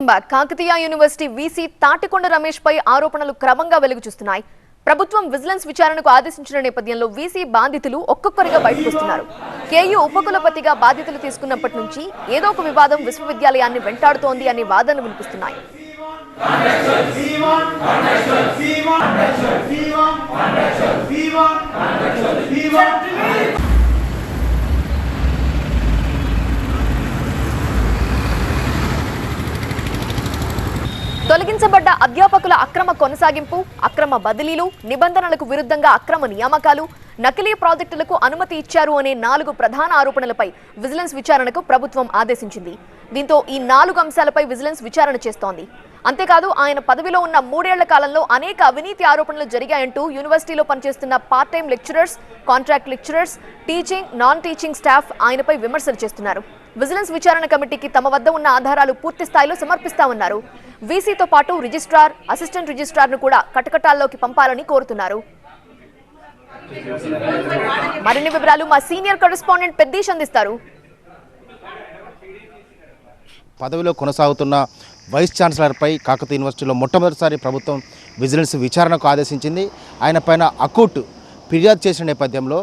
Kakatiya university VC Tatikonda Ramesh పై ఆరోపణలు క్రమంగా వెలుగు చూస్తున్నాయి. ప్రభుత్వం విజిలెన్స్ విచారణకు ఆదేశించిన నేపథ్యంలో వీసీ బాధితులు ఒక్కొక్కరిగా బయటకొస్తున్నారు. కేయూ ఉపకులపతిగా బాధ్యతలు తీసుకున్నప్పటి నుంచి ఏదో ఒక వివాదం విశ్వవిద్యాలయాన్ని వెంటాడుతోంది అనే వాదనలు వినిపిస్తున్నాయి. తొలగించబడ్డ అధ్యాపకుల అక్రమ కొనసాగింపు, అక్రమ బదిలీలు, నిబంధనలకు విరుద్ధంగా అక్రమ నియామకాలు, నకిలీ ప్రాజెక్టులకు అనుమతి ఇచ్చారు అనే 4 ప్రధాన ఆరోపణలపై విజిలెన్స్ విచారణకు ప్రభుత్వం ఆదేశించింది. దీంతో ఈ 4 అంశాలపై విజిలెన్స్ విచారణ చేస్తోంది. అంతేకాదు ఆయన పదవిలో ఉన్న 3 ఏళ్ల కాలంలో అనేక అవినీతి ఆరోపణలు జరిగాయంటూ యూనివర్సిటీలో పనిచేస్తున్న part time lecturers, contract lecturers, teaching, non teaching staff ఆయనపై విమర్శలు చేస్తున్నారు. విజిలెన్స్ విచారణ కమిటీకి తమ వద్ద ఉన్న ఆధారాలు పూర్తి స్థాయిలో సమర్పిస్తామన్నారు. వీసీతో పాటు రిజిస్ట్రార్, అసిస్టెంట్ రిజిస్ట్రార్ను కూడా కటకటాల్లోకి పంపాలని కోరుతున్నారు. మరిన్ని వివరాలు మా సీనియర్ కరెస్పాండెంట్ పెద్దీష్ అందిస్తారు. పదవిలో కొనసాగుతున్న వైస్ ఛాన్సలర్పై కాకతీయ యూనివర్సిటీలో మొట్టమొదటిసారి ప్రభుత్వం విజిలెన్స్ విచారణకు ఆదేశించింది. ఆయన పైన అకూట్ ఫిర్యాదు చేసిన నేపథ్యంలో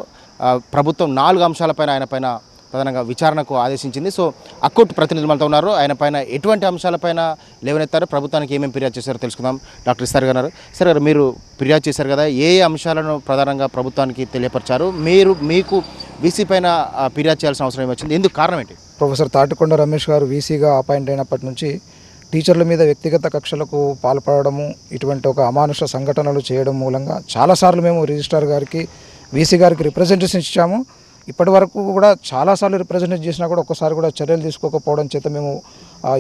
ప్రభుత్వం 4 అంశాలపైన ఆయన పైన ప్రధానంగా విచారణకు ఆదేశించింది. సో అకూట్ ప్రతినిధులు మనతో ఉన్నారు. ఆయన పైన ఎటువంటి అంశాలపైన లేవనెత్తారు, ప్రభుత్వానికి ఏమేమి ఫిర్యాదు చేశారో తెలుసుకుందాం. డాక్టర్ ఇస్తారు గారు, సార్ గారు మీరు ఫిర్యాదు చేశారు కదా, ఏ అంశాలను ప్రధానంగా ప్రభుత్వానికి తెలియపరిచారు? మీకు వీసీ పైన ఫిర్యాదు చేయాల్సిన అవసరం ఏమొచ్చింది, ఎందుకు కారణం ఏంటి? ప్రొఫెసర్ తాటికొండ రమేష్ గారు వీసీగా అపాయింట్ అయినప్పటి నుంచి టీచర్ల మీద వ్యక్తిగత కక్షలకు పాల్పడము, ఇటువంటి ఒక అమానుష సంఘటనలు చేయడం మూలంగా చాలాసార్లు మేము రిజిస్ట్రార్ గారికి, వీసీ గారికి రిప్రజెంటేషన్ ఇచ్చాము. ఇప్పటి వరకు కూడా చాలాసార్లు రిప్రజెంట్ చేసినా కూడా ఒక్కసారి కూడా చర్యలు తీసుకోకపోవడం చేత మేము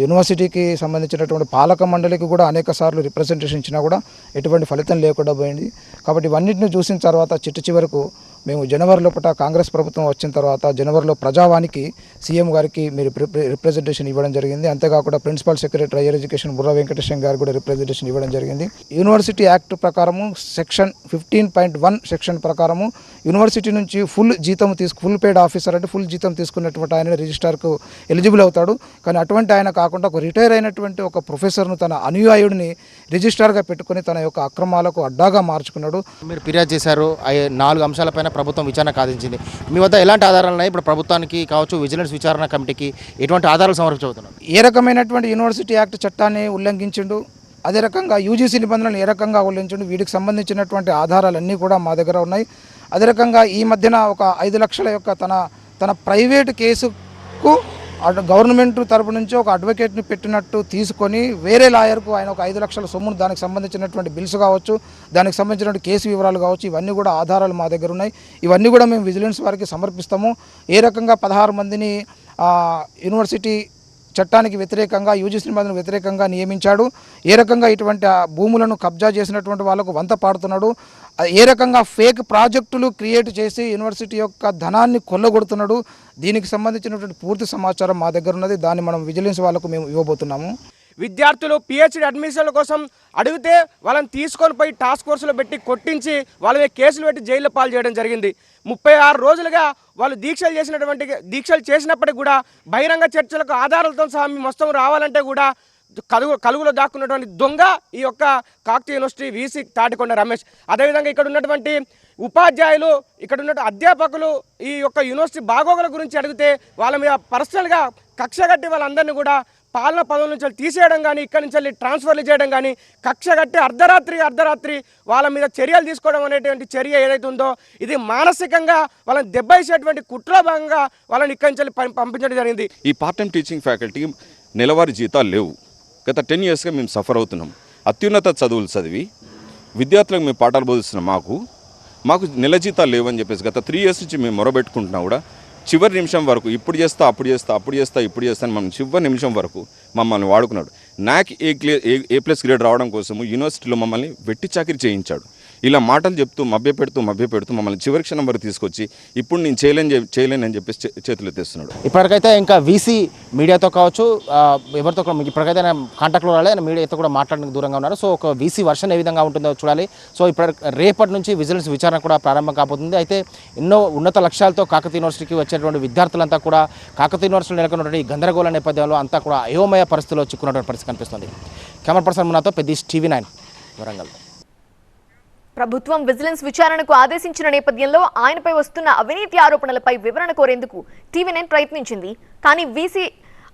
యూనివర్సిటీకి సంబంధించినటువంటి పాలక మండలికి కూడా అనేక సార్లు రిప్రజెంటేషన్ ఇచ్చినా కూడా ఎటువంటి ఫలితం లేకుండా పోయింది. కాబట్టి ఇవన్నింటిని చూసిన తర్వాత చివరకు మేము జనవరి లోపల కాంగ్రెస్ ప్రభుత్వం వచ్చిన తర్వాత జనవరిలో ప్రజావానికి సీఎం గారికి మీరు రిప్రజెంటేషన్ ఇవ్వడం జరిగింది. అంతేకాకుండా principal secretary higher education Burra Venkateshwara గారికి కూడా రిప్రజెంటేషన్ ఇవ్వడం జరిగింది. యూనివర్సిటీ యాక్ట్ ప్రకారము సెక్షన్ 15.1 సెక్షన్ ప్రకారము యూనివర్సిటీ నుంచి ఫుల్ పెయిడ్ ఆఫీసర్ అంటే ఫుల్ జీతం తీసుకున్నటువంటి ఆయన రిజిస్ట్రార్కు ఎలిజిబుల్ అవుతాడు. కానీ అటువంటి ఆయన కాకుండా ఒక రిటైర్ అయినటువంటి ఒక ప్రొఫెసర్ను తన అనుయాయుడిని రిజిస్ట్రార్గా పెట్టుకుని తన యొక్క అక్రమాలకు అడ్డాగా మార్చుకున్నాడు. మీరు ఫిర్యాదు చేశారు, 4 అంశాలపైన ప్రభుత్వం విచారణకు ఆదేశించింది. మీ వద్ద ఎలాంటి ఆధారాలు ఉన్నాయి? ఇప్పుడు ప్రభుత్వానికి కావచ్చు, విజిలెన్స్ విచారణ కమిటీకి ఎటువంటి ఆధారాలు సమర్పించబోతున్నారు? ఏ రకమైనటువంటి యూనివర్సిటీ యాక్ట్ చట్టాన్ని ఉల్లంఘించిండు, అదే రకంగా యూజీసీ నిబంధనలు ఏ రకంగా ఉల్లంఘించిండు, వీటికి సంబంధించినటువంటి ఆధారాలన్నీ కూడా మా దగ్గర ఉన్నాయి. అదే రకంగా ఈ మధ్యన ఒక 5 లక్షల యొక్క తన ప్రైవేటు కేసుకు గవర్నమెంట్ తరపు నుంచి ఒక అడ్వకేట్ని పెట్టినట్టు తీసుకొని వేరే లాయర్కు ఆయన ఒక 5 లక్షల సొమ్మును దానికి సంబంధించినటువంటి బిల్స్ కావచ్చు, దానికి సంబంధించినటువంటి కేసు వివరాలు కావచ్చు, ఇవన్నీ కూడా ఆధారాలు మా దగ్గర ఉన్నాయి. ఇవన్నీ కూడా మేము విజిలెన్స్ వారికి సమర్పిస్తాము. ఏ రకంగా 16 మందిని యూనివర్సిటీ చట్టానికి వ్యతిరేకంగా, యూజీసీ నిబంధనలకు వ్యతిరేకంగా నియమించాడు, ఏ రకంగా ఇటువంటి భూములను కబ్జా చేసినటువంటి వాళ్ళకు వంత పాడుతున్నాడు, ఏ రకంగా ఫేక్ ప్రాజెక్టులు క్రియేట్ చేసి యూనివర్సిటీ యొక్క ధనాన్ని కొల్లగొడుతున్నాడు, దీనికి సంబంధించినటువంటి పూర్తి సమాచారం మా దగ్గర ఉన్నది. దాన్ని మనం విజిలెన్స్ వాళ్ళకు మేము ఇవ్వబోతున్నాము. విద్యార్థులు పిహెచ్డి అడ్మిషన్ల కోసం అడిగితే వాళ్ళని తీసుకొని పోయి టాస్క్ ఫోర్స్లో పెట్టి కొట్టించి వాళ్ళ మీద కేసులు పెట్టి జైల్లో పాలు చేయడం జరిగింది. 36 రోజులుగా వాళ్ళు దీక్షలు చేసినప్పటికి కూడా బహిరంగ చర్చలకు ఆధారాలతో సహా మొత్తం రావాలంటే కూడా కలుగులో దాక్కున్నటువంటి దొంగ ఈ యొక్క కాకతీయ యూనివర్సిటీ వీసీ తాటికొండ రమేష్. అదేవిధంగా ఇక్కడ ఉన్నటువంటి ఉపాధ్యాయులు, ఇక్కడ ఉన్న అధ్యాపకులు ఈ యొక్క యూనివర్సిటీ బాగోగుల గురించి అడిగితే వాళ్ళ మీద పర్సనల్గా కక్ష కట్టి వాళ్ళందరినీ కూడా పాలన పదవుల నుంచి తీసేయడం కానీ, ఇక్కడి నుంచి వెళ్ళి ట్రాన్స్ఫర్లు చేయడం కానీ, కక్ష కట్టి అర్ధరాత్రి వాళ్ళ మీద చర్యలు తీసుకోవడం అనేటువంటి చర్య ఏదైతే ఉందో ఇది మానసికంగా వాళ్ళని దెబ్బేసేటువంటి కుట్రలో భాగంగా వాళ్ళని ఇక్కడి నుంచి పంపించడం జరిగింది. ఈ పార్ట్ టైం టీచింగ్ ఫ్యాకల్టీ నెలవారీ జీతాలు లేవు. గత 10 ఇయర్స్గా మేము సఫర్ అవుతున్నాం. అత్యున్నత చదువులు చదివి విద్యార్థులకు మేము పాఠాలు బోధిస్తున్నాం. మాకు నెల జీతాలు లేవని చెప్పేసి గత 3 ఇయర్స్ నుంచి మేము మొరబెట్టుకుంటున్నా కూడా చివరి నిమిషం వరకు ఇప్పుడు చేస్తా అని మనం చివరి నిమిషం వరకు మమ్మల్ని వాడుకున్నాడు. నాకు A+ గ్రేడ్ రావడం కోసము యూనివర్సిటీలో మమ్మల్ని వెట్టి చాకిరీ చేయించాడు. ఇలా మాటలు చెప్తూ మభ్యపెడుతూ మమ్మల్ని చివరి క్షణం వరకు తీసుకొచ్చి ఇప్పుడు నేను చేయలేను అని చెప్పేసి చేతులు ఎత్తేస్తున్నాడు. ఇప్పటికైతే ఇంకా వీసీ మీడియాతో కావచ్చు ఎవరితో కూడా ఇప్పటికైతే ఆయన కాంటాక్ట్లో రాలే, ఆయన మీడియాతో కూడా మాట్లాడడానికి దూరంగా ఉన్నారు. సో ఒక వీసీ వర్షన్ ఏ విధంగా ఉంటుందో చూడాలి. సో ఇప్పుడు రేపటి నుంచి విజిలెన్స్ విచారణ కూడా ప్రారంభం కాబోతుంది. అయితే ఎన్నో ఉన్నత లక్ష్యాలతో కాకతీయ యూనివర్సిటీకి వచ్చేటువంటి విద్యార్థులంతా కూడా కాకతీయ యూనివర్సిటీలో నెలకొన్నటువంటి గందరగోళ నేపథ్యంలో అంతా కూడా అయోమయ పరిస్థితిలో చిక్కున్నటువంటి పరిస్థితి కనిపిస్తుంది. కెమెరా పర్సన్ మునాతో పెద్దీష్, TV9 వరంగల్. ప్రభుత్వం విజిలెన్స్ విచారణకు ఆదేశించిన నేపథ్యంలో ఆయనపై వస్తున్న అవినీతి ఆరోపణలపై వివరణ కోరేందుకు TV9 ప్రయత్నించింది. కానీ వీసీ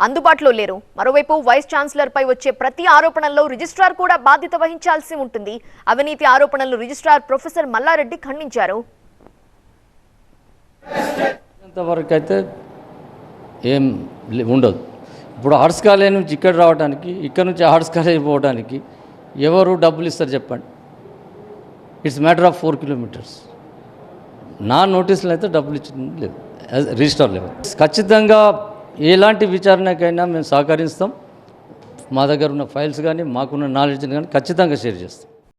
అందుబాటులో లేరు. మరోవైపు వైస్ ఛాన్సలర్ పై వచ్చే ప్రతి ఆరోపణల్లో రిజిస్ట్రార్ కూడా బాధ్యత వహించాల్సి ఉంటుంది. అవినీతి ఆరోపణలను రిజిస్ట్రార్ ప్రొఫెసర్ మల్లారెడ్డి ఖండించారు. ఇంతవరకు అయితే ఏం ఉండదు. ఇప్పుడు ఆర్ట్స్ కాలేజ్ నుంచి ఇక్కడ రావడానికి, ఇక్కడ నుంచి ఆర్ట్స్ కాలేజ్ పోవడానికి ఎవరు డబ్బులు ఇస్తారు చెప్పండి? It's matter of 4 kilometers. నా నోటీసులు అయితే డబ్బులు ఇచ్చింది లేదు రిజిస్టర్ లెవెల్. ఖచ్చితంగా ఎలాంటి విచారణకైనా మేము సహకరిస్తాం. మా దగ్గర ఉన్న ఫైల్స్ కానీ మాకున్న నాలెడ్జ్ని కానీ ఖచ్చితంగా షేర్ చేస్తాం.